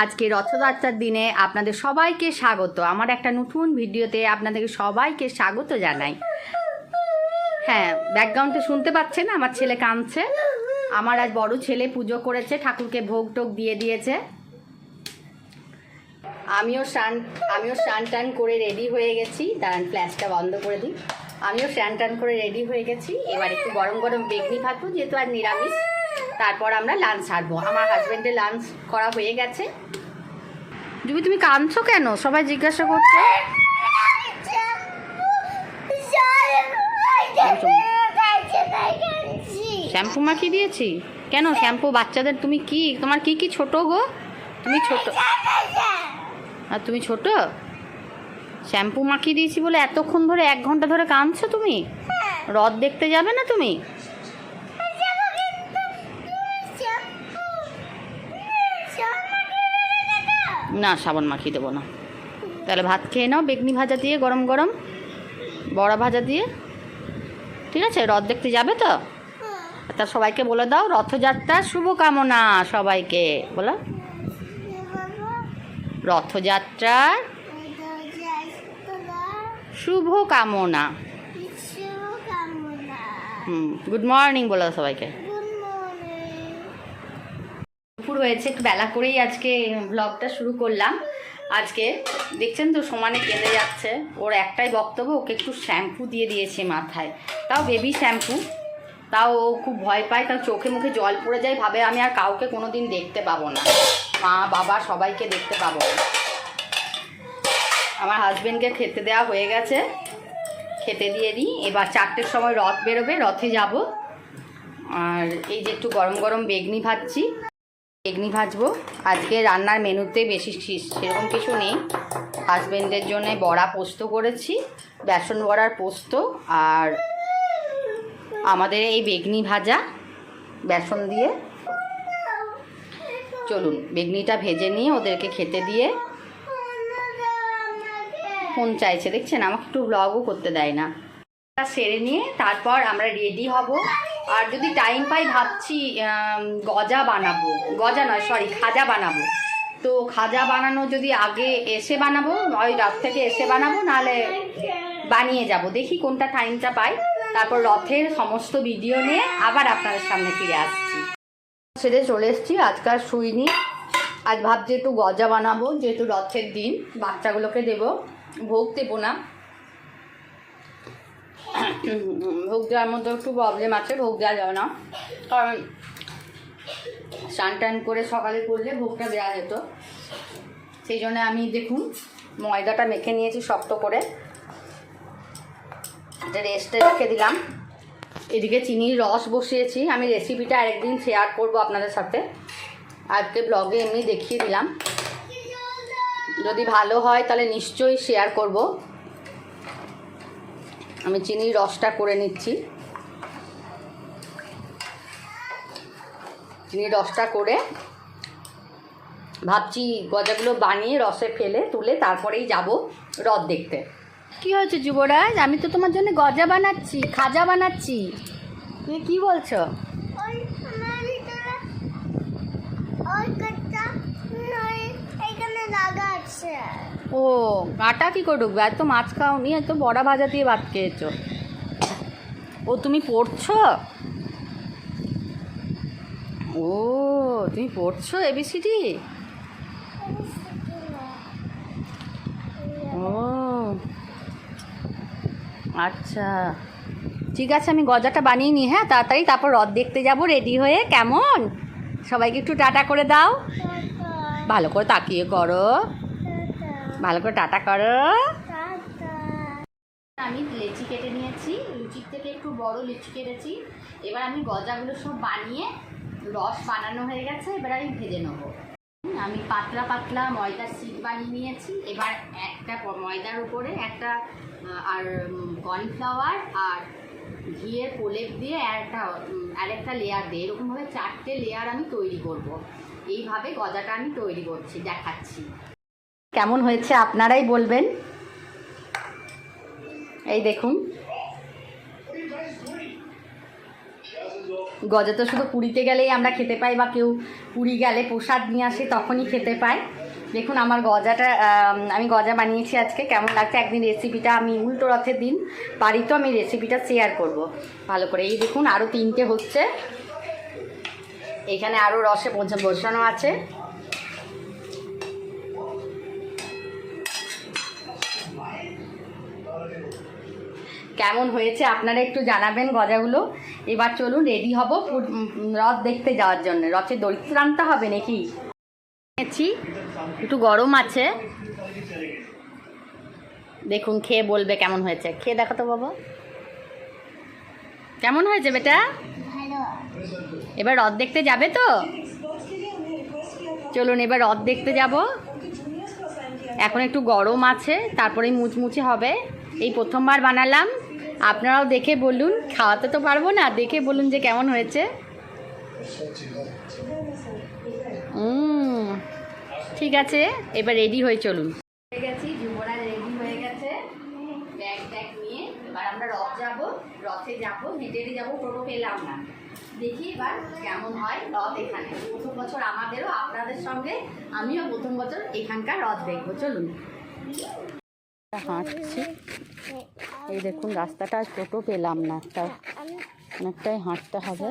আজকে রথযাত্রার দিনে আপনাদের সবাইকে স্বাগত। আমার একটা নতুন ভিডিওতে আপনাদেরকে সবাইকে স্বাগত জানাই। হ্যাঁ, ব্যাকগ্রাউন্ডে শুনতে পাচ্ছেন আমার ছেলে কাঁদছে। আমার আজ বড় ছেলে পুজো করেছে, ঠাকুরকে ভোগ টোগ দিয়ে দিয়েছে। আমিও স্নান টান করে রেডি হয়ে গেছি। দাঁড়ান, ফ্ল্যাশটা বন্ধ করে দিই। আমিও স্নান টান করে রেডি হয়ে গেছি। এবার একটু গরম গরম বেগনি ভাজবো, যেহেতু আর নিরামিষ। তারপর আমরা লাঞ্চ সারবো। আমার হাজব্যান্ডের লাঞ্চ করা হয়ে গেছে। জুবি, তুমি কাঁদছো কেন? সবাই জিজ্ঞাসা করছে। শ্যাম্পু মাখিয়ে দিয়েছি কেন? শ্যাম্পু বাচ্চাদের তুমি কি, তোমার কি কি ছোট গো? তুমি ছোট, আর তুমি ছোট। শ্যাম্পু মাখিয়ে দিয়েছি বলে এতক্ষণ ধরে 1 ঘন্টা ধরে কাঁদছো তুমি? রথ দেখতে যাবে না তুমি? না, সাবান মাখিয়ে দেবো না। তাহলে ভাত খেয়ে নাও বেগনি ভাজা দিয়ে, গরম গরম বড়া ভাজা দিয়ে। ঠিক আছে, রথ দেখতে যাবে তো? তা সবাইকে বলে দাও রথযাত্রার শুভকামনা। সবাইকে বলো রথযাত্রার শুভকামনা। গুড মর্নিং বলো সবাইকে। দুপুর হয়েছে, একটু বেলা করেই আজকে ব্লগটা শুরু করলাম। আজকে দেখছেন তো সমানে কেঁদে যাচ্ছে। ওর একটাই বক্তব্য, ওকে একটু শ্যাম্পু দিয়ে দিয়েছে মাথায়, তাও বেবি শ্যাম্পু। তাও ও খুব ভয় পায়, তাও চোখে মুখে জল পড়ে যায়, ভাবে আমি আর কাউকে কোনো দিন দেখতে পাবো না, মা বাবা সবাইকে দেখতে পাবো না। আমার হাজব্যান্ডকে খেতে দেওয়া হয়ে গেছে, খেতে দিয়ে দিই। এবার 4টের সময় রথ বেরোবে, রথে যাব। আর এই যে একটু গরম গরম বেগনি ভাজছি, বেগনি ভাজবো। আজকে রান্নার মেনুতে বেশি সেরকম কিছু নেই। হাজব্যান্ডের জন্য বড়া পোস্ত করেছি, বেসন বড়ার পোস্ত, আর আমাদের এই বেগনি ভাজা বেসন দিয়ে। চলুন বেগনিটা ভেজে নিয়ে ওদেরকে খেতে দিয়ে। ফোন চাইছে দেখছেন, আমাকে একটু ব্লগও করতে দেয় না। সেরে নিয়ে তারপর আমরা রেডি হব। আর যদি টাইম পাই ভাবছি গজা বানাবো, গজা নয় সরি খাজা বানাবো। তো খাজা বানানো যদি আগে এসে বানাবো, ওই রাত থেকে এসে বানাবো, নাহলে বানিয়ে যাব। দেখি কোনটা টাইমটা পাই। তারপর রথের সমস্ত ভিডিও নিয়ে আবার আপনাদের সামনে ফিরে আসছি। সেরে চলে এসেছি, আজকাল শুইনি। আজ ভাবছি একটু গজা বানাবো, যেহেতু রথের দিন, বাচ্চাগুলোকে দেবো। ভোগ দেবো না, ভোগ দেওয়ার মধ্যে একটু প্রবলেম আছে, ভোগ দেওয়া যাবে না। কারণ স্নান টান করে সকালে করলে ভোগটা দেওয়া যেত। সেই জন্য আমি দেখুন ময়দাটা মেখে নিয়েছি শক্ত করে, এটা রেস্টে রেখে দিলাম। এদিকে চিনির রস বসিয়েছি। আমি রেসিপিটা আরেকদিন শেয়ার করব আপনাদের সাথে, আজকে ব্লগে এমনি দেখিয়ে দিলাম। যদি ভালো হয় তাহলে নিশ্চয়ই শেয়ার করব। আমি চিনির রসটা করে নিচ্ছি। চিনির রসটা করে ভাবছি গজাগুলো বানিয়ে রসে ফেলে তুলে তারপরেই যাব রথ দেখতে। কি হয়েছে যুবরাজ? আমি তো তোমার জন্য গজা বানাচ্ছি, খাজা বানাচ্ছি। তুমি কি বলছো? ও, কাঁটা কি করে ঢুকবে? আর তো মাছ খাও নি, এত বড়া ভাজা দিয়ে ভাত খেয়েছো। ও তুমি পড়ছো? ও তুমি পড়ছো এবিসিডি? ও আচ্ছা, ঠিক আছে, আমি গজাটা বানিয়ে নিই। হ্যাঁ তাড়াতাড়ি, তারপর রথ দেখতে যাব রেডি হয়ে। কেমন? সবাইকে একটু টাটা করে দাও, ভালো করে তাকিয়ে করো, ভালো করে টাটা করো। আমি লেচি কেটে নিয়েছি, লুচির থেকে একটু বড় লিচি কেটেছি। এবার আমি গজাগুলো সব বানিয়ে, রস বানানো হয়ে গেছে, এবার আমি ভেজে নেবো। আমি পাতলা পাতলা ময়দার সিট বানিয়ে নিয়েছি। এবার একটা ময়দার উপরে একটা আর কর্নফ্লাওয়ার আর ঘিয়ের প্রলেপ দিয়ে আরেকটা লেয়ার দিয়ে, এরকমভাবে 4টে লেয়ার আমি তৈরি করব। এইভাবে গজাটা আমি তৈরি করছি, দেখাচ্ছি। কেমন হয়েছে আপনারাই বলবেন। এই দেখুন গজা তো শুধু পুরীতে গেলেই আমরা খেতে পাই, বা কেউ পুরী গেলে প্রসাদ নিয়ে আসে তখনই খেতে পাই। দেখুন আমার গজাটা, আমি গজা বানিয়েছি আজকে। কেমন লাগছে একদিন রেসিপিটা, আমি উল্টো রথের দিন পারি তো আমি রেসিপিটা শেয়ার করব ভালো করে। এই দেখুন আরও 3টে হচ্ছে, এখানে আরও রসে বসানো আছে। কেমন হয়েছে আপনারা একটু জানাবেন গজাগুলো। এবার চলুন রেডি হব রথ দেখতে যাওয়ার জন্য। রথের দড়ি টানতে হবে নাকি, একটু গরম আছে। দেখুন খেয়ে বলবে কেমন হয়েছে। খেয়ে দেখো তো বাবা, কেমন হয়েছে বেটা? এবার রথ দেখতে যাবে তো? চলুন এবার রথ দেখতে যাব। এখন একটু গরম আছে, তারপরে মুচমুচে হবে। এই প্রথমবার বানালাম, আপনারাও দেখে বলুন। খাওয়াতে তো পারবো না, দেখে বলুন যে কেমন হয়েছে। ঠিক আছে, এবার রেডি হয়ে চলুন। হয়ে গেছি, যুবরাজ রেডি হয়ে গেছে ব্যাগ ট্যাগ নিয়ে। এবার আমরা রথ যাব, রথে যাব, হেঁটে হেঁটে যাবো, টোটো পেলাম না। দেখি এবার কেমন হয় রথ এখানে। প্রথম বছর আমাদেরও, আপনাদের সঙ্গে আমিও প্রথম বছর এখানকার রথ দেখবো। চলুন হাঁটছি, এই দেখুন রাস্তাটা টোটো পেলাম না, তাই অনেকটাই হাঁটতে হবে।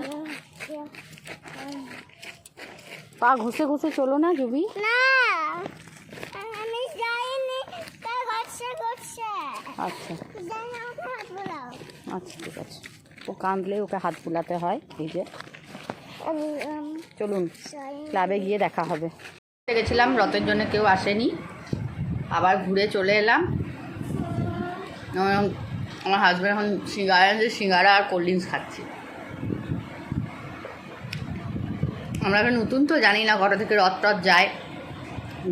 পা ঘুষে ঘুষে চলো না জুবি। আচ্ছা আচ্ছা ঠিক আছে, ও কাঁদলে ওকে হাত বুলাতে হয়। এই যে চলুন ক্লাবে গিয়ে দেখা হবে। গেছিলাম রথের জন্য, কেউ আসেনি, আবার ঘুরে চলে এলাম। আমার হাজব্যান্ড এখন সিঙ্গারা আর কোল্ড ড্রিঙ্কস খাচ্ছি। আমরা এখন নতুন তো জানি না কটা থেকে রথ টথ যায়।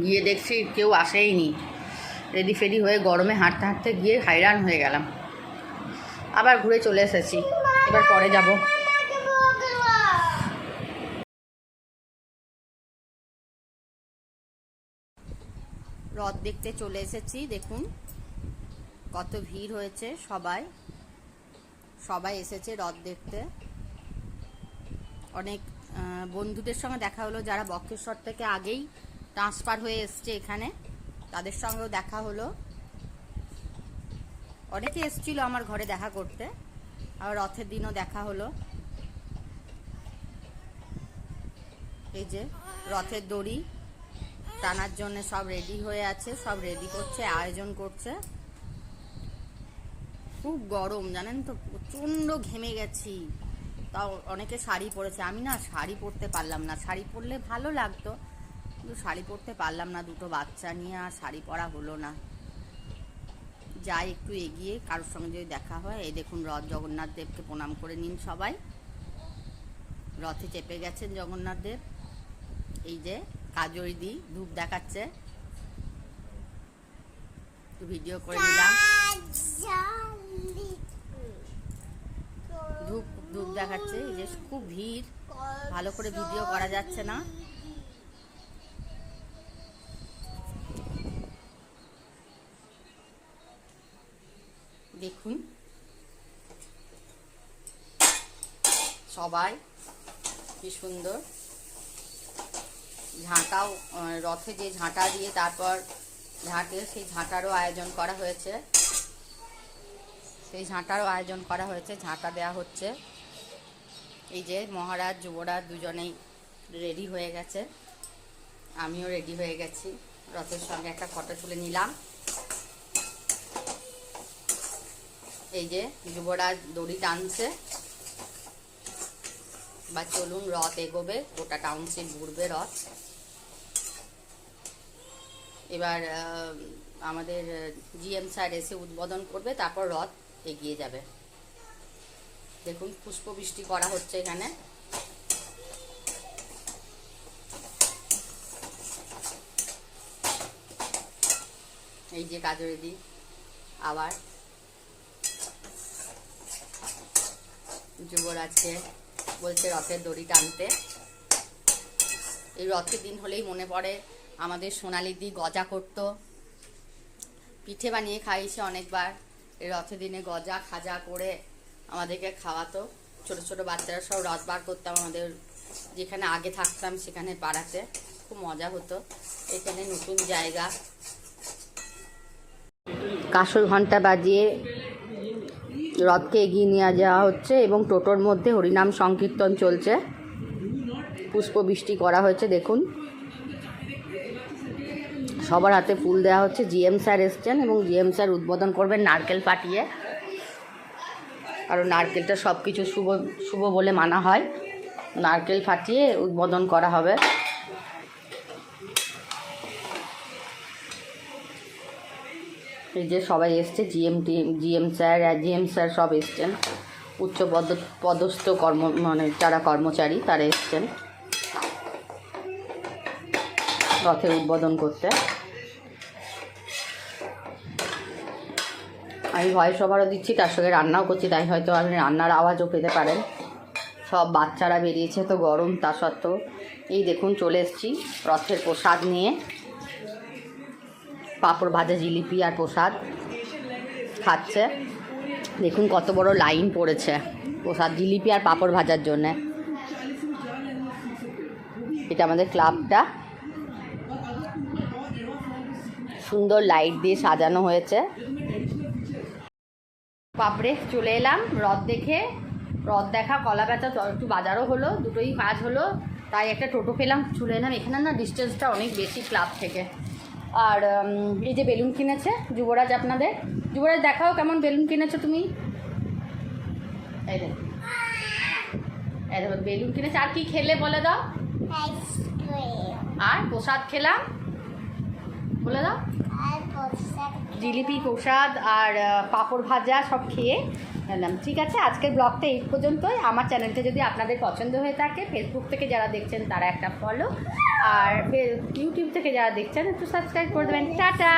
গিয়ে দেখছি কেউ আসেইনি। রেডি ফেডি হয়ে গরমে হাঁটতে হাঁটতে গিয়ে হাইরান হয়ে গেলাম। আবার ঘুরে চলে এসেছি, এবার পরে যাব। রথ দেখতে চলে এসেছি, দেখুন কত ভিড় হয়েছে। সবাই এসেছে রথ দেখতে। অনেক বন্ধুদের সঙ্গে দেখা হলো, যারা বক্রেশ্বর থেকে আগেই ট্রান্সফার হয়ে এসছে এখানে, তাদের সঙ্গেও দেখা হলো। অনেকে এসেছিল আমার ঘরে দেখা করতে, আর রথের দিনও দেখা হলো। এই যে রথের দড়ি টানার জন্য সব রেডি হয়ে আছে, সব রেডি করছে, আয়োজন করছে। খুব গরম জানেন তো, প্রচণ্ড ঘেমে গেছি। তাও অনেকে শাড়ি পরেছে, আমি না শাড়ি পরতে পারলাম না। শাড়ি পরলে ভালো লাগতো, কিন্তু শাড়ি পরতে পারলাম না, দুটো বাচ্চা নিয়ে আর শাড়ি পরা হলো না। যাই একটু এগিয়ে কারোর সঙ্গে যদি দেখা হয়। এই দেখুন রথ, জগন্নাথ দেবকে প্রণাম করে নিন সবাই। রথে চেপে গেছেন জগন্নাথ দেব। এই যে কাজরি দি ধূপ দেখাচ্ছে, একটু ভিডিও করে নিলাম। ধূপ দেখাচ্ছে। এই যে খুব ভিড়, ভালো করে ভিডিও করা যাচ্ছে না। দেখুন সবাই কি সুন্দর ঝাঁটাও, রথে যে ঝাঁটা দিয়ে তারপর ঝাঁটে, সেই ঝাঁটারও আয়োজন করা হয়েছে। ঝাঁটা দেওয়া হচ্ছে। এই যে মহারাজ যুবরাজ দুজনেই রেডি হয়ে গেছে, আমিও রেডি হয়ে গেছি। রথের সঙ্গে একটা ফটো তুলে নিলাম। এই যে যুবরাজ দড়ি টানছে। বা চলুন রথ এগোবে, গোটা টাউনশিপ ঘুরবে রথ। এবার আমাদের জিএম স্যার এসে উদ্বোধন করবে, তারপর রথ এগিয়ে যাবে। দেখুন পুষ্পবৃষ্টি করা হচ্ছে এখানে। এই যে কাজরিদি আবার যুবরাজকে বলছে রথের দড়ি টানতে। এই রথের দিন হলেই মনে পড়ে আমাদের সোনালি দি গজা করতো, পিঠে বানিয়ে খাইয়েছে অনেকবার। এই রথের দিনে গজা খাজা করে আমাদেরকে খাওয়াতো, ছোট ছোট বাচ্চারা সব রথ বার করতাম আমাদের যেখানে আগে থাকতাম সেখানে পাড়াতে, খুব মজা হতো। এখানে নতুন জায়গা। কাঁসর ঘন্টা বাজিয়ে রথকে এগিয়ে নিয়ে যাওয়া হচ্ছে এবং টোটোর মধ্যে হরিনাম সংকীর্তন চলছে, পুষ্পবৃষ্টি করা হয়েছে। দেখুন সবার হাতে ফুল দেওয়া হচ্ছে। জিএম স্যার এসছেন এবং জিএম স্যার উদ্বোধন করবেন নারকেল ফাটিয়ে, কারণ নারকেলটা সব কিছু শুভ শুভ বলে মানা হয়। নারকেল ফাটিয়ে উদ্বোধন করা হবে। এই যে সবাই এসছে, জিএম স্যার সব এসছেন, উচ্চ পদস্থ যারা কর্মচারী তারা এসছেন রথের উদ্বোধন করতে। আমি ভয়েস ওভারও দিচ্ছি, তার সঙ্গে রান্নাও করছি, তাই হয়তো আপনি রান্নার আওয়াজও পেতে পারেন। সব বাচ্চারা বেরিয়েছে তো গরম, তা সত্ত্বেও এই দেখুন চলে এসেছি রথের প্রসাদ নিয়ে। পাঁপড় ভাজা, জিলিপি আর প্রসাদ খাচ্ছে। দেখুন কত বড় লাইন পড়েছে প্রসাদ, জিলিপি আর পাঁপড় ভাজার জন্যে। এটা আমাদের ক্লাবটা, সুন্দর লাইট দিয়ে সাজানো হয়েছে। বাপরে চলে এলাম রথ দেখে, রথ দেখা, কলা বেচা, একটু বাজারও হলো, দুটোই কাজ হলো। তাই একটা টোটো পেলাম, চলে এলাম। এখানে না ডিস্টেন্সটা অনেক বেশি ক্লাব থেকে। আর এই যে বেলুন কিনেছে যুবরাজ, আপনাদের যুবরাজ দেখাও কেমন বেলুন কিনেছো তুমি। এই দেখো বেলুন কিনেছে। আর কি খেলে বলে দাও। আর প্রসাদ খেলাম, বলে দাও। জিলিপি, প্রসাদ আর পাঁপড় ভাজা সব খেয়ে এলাম। ঠিক আছে, আজকের ব্লগটা এই পর্যন্তই। আমার চ্যানেলটা যদি আপনাদের পছন্দ হয়ে থাকে, ফেসবুক থেকে যারা দেখছেন তারা একটা ফলো, আর ইউটিউব থেকে যারা দেখছেন একটু সাবস্ক্রাইব করে দেবেন। টাটা।